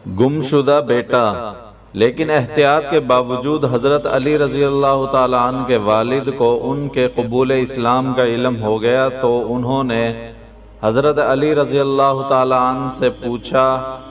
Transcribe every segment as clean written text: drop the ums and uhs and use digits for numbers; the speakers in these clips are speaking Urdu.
گمشدہ بیٹا۔ لیکن احتیاط کے باوجود حضرت علی رضی اللہ تعالیٰ عنہ کے والد کو ان کے قبول اسلام کا علم ہو گیا تو انہوں نے حضرت علی رضی اللہ تعالیٰ عنہ سے پوچھا۔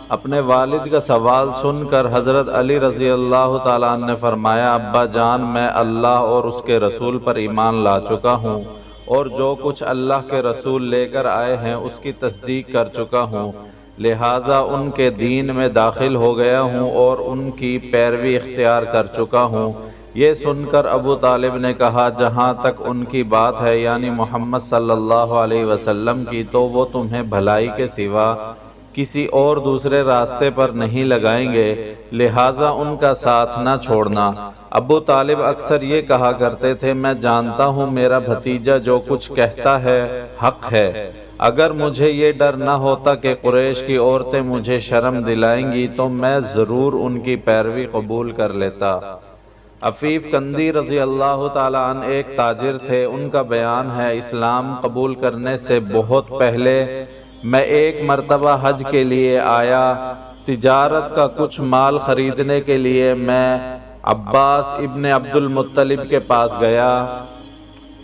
اپنے والد کا سوال سن کر حضرت علی رضی اللہ تعالیٰ عنہ نے فرمایا، ابا جان، میں اللہ اور اس کے رسول پر ایمان لا چکا ہوں اور جو کچھ اللہ کے رسول لے کر آئے ہیں اس کی تصدیق کر چکا ہوں، لہٰذا ان کے دین میں داخل ہو گیا ہوں اور ان کی پیروی اختیار کر چکا ہوں۔ یہ سن کر ابو طالب نے کہا، جہاں تک ان کی بات ہے یعنی محمد صلی اللہ علیہ وسلم کی، تو وہ تمہیں بھلائی کے سوا کسی اور دوسرے راستے پر نہیں لگائیں گے، لہٰذا ان کا ساتھ نہ چھوڑنا۔ ابو طالب اکثر یہ کہا کرتے تھے، میں جانتا ہوں میرا بھتیجا جو کچھ کہتا ہے حق ہے، اگر مجھے یہ ڈر نہ ہوتا کہ قریش کی عورتیں مجھے شرم دلائیں گی تو میں ضرور ان کی پیروی قبول کر لیتا۔ عفیف کندی رضی اللہ تعالیٰ عنہ ایک تاجر تھے۔ ان کا بیان ہے، اسلام قبول کرنے سے بہت پہلے میں ایک مرتبہ حج کے لیے آیا۔ تجارت کا کچھ مال خریدنے کے لیے میں عباس ابن عبد المطلب کے پاس گیا۔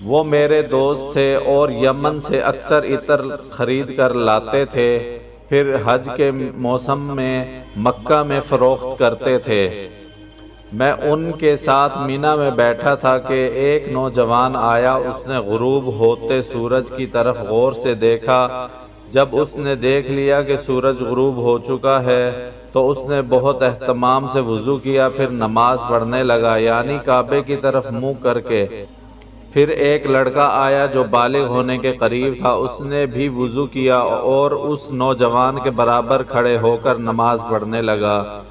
وہ میرے دوست تھے اور یمن سے اکثر عطر خرید کر لاتے تھے، پھر حج کے موسم میں مکہ میں فروخت کرتے تھے۔ میں ان کے ساتھ مینا میں بیٹھا تھا کہ ایک نوجوان آیا۔ اس نے غروب ہوتے سورج کی طرف غور سے دیکھا۔ جب اس نے دیکھ لیا کہ سورج غروب ہو چکا ہے تو اس نے بہت اہتمام سے وضو کیا، پھر نماز پڑھنے لگا، یعنی کعبے کی طرف منہ کر کے۔ پھر ایک لڑکا آیا جو بالغ ہونے کے قریب تھا، اس نے بھی وضو کیا اور اس نوجوان کے برابر کھڑے ہو کر نماز پڑھنے لگا۔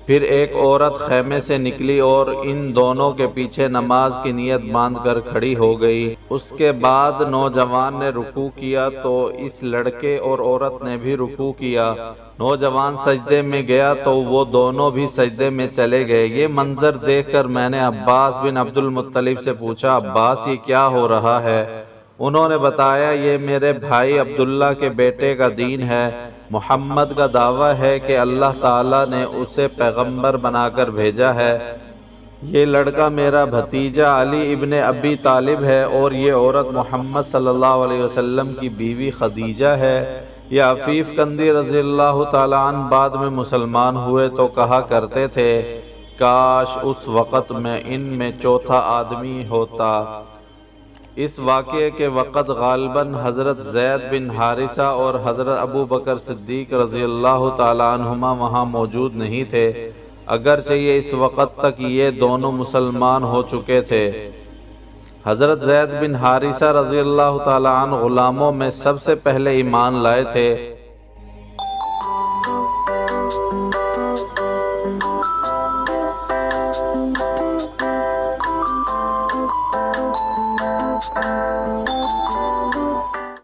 پھر ایک عورت خیمے سے نکلی اور ان دونوں کے پیچھے نماز کی نیت باندھ کر کھڑی ہو گئی۔ اس کے بعد نوجوان نے رکوع کیا تو اس لڑکے اور عورت نے بھی رکوع کیا۔ نوجوان سجدے میں گیا تو وہ دونوں بھی سجدے میں چلے گئے۔ یہ منظر دیکھ کر میں نے عباس بن عبد المطلب سے پوچھا، عباس یہ کیا ہو رہا ہے؟ انہوں نے بتایا، یہ میرے بھائی عبداللہ کے بیٹے کا دین ہے۔ محمد کا دعویٰ ہے کہ اللہ تعالیٰ نے اسے پیغمبر بنا کر بھیجا ہے۔ یہ لڑکا میرا بھتیجا علی ابن ابی طالب ہے اور یہ عورت محمد صلی اللہ علیہ وسلم کی بیوی خدیجہ ہے۔ یہ عفیف کندی رضی اللہ تعالیٰ عنہ بعد میں مسلمان ہوئے تو کہا کرتے تھے، کاش اس وقت میں ان میں چوتھا آدمی ہوتا۔ اس واقعے کے وقت غالباً حضرت زید بن حارثہ اور حضرت ابو بکر صدیق رضی اللہ تعالیٰ عنہما وہاں موجود نہیں تھے، اگرچہ یہ اس وقت تک یہ دونوں مسلمان ہو چکے تھے۔ حضرت زید بن حارثہ رضی اللہ تعالیٰ عنہ غلاموں میں سب سے پہلے ایمان لائے تھے۔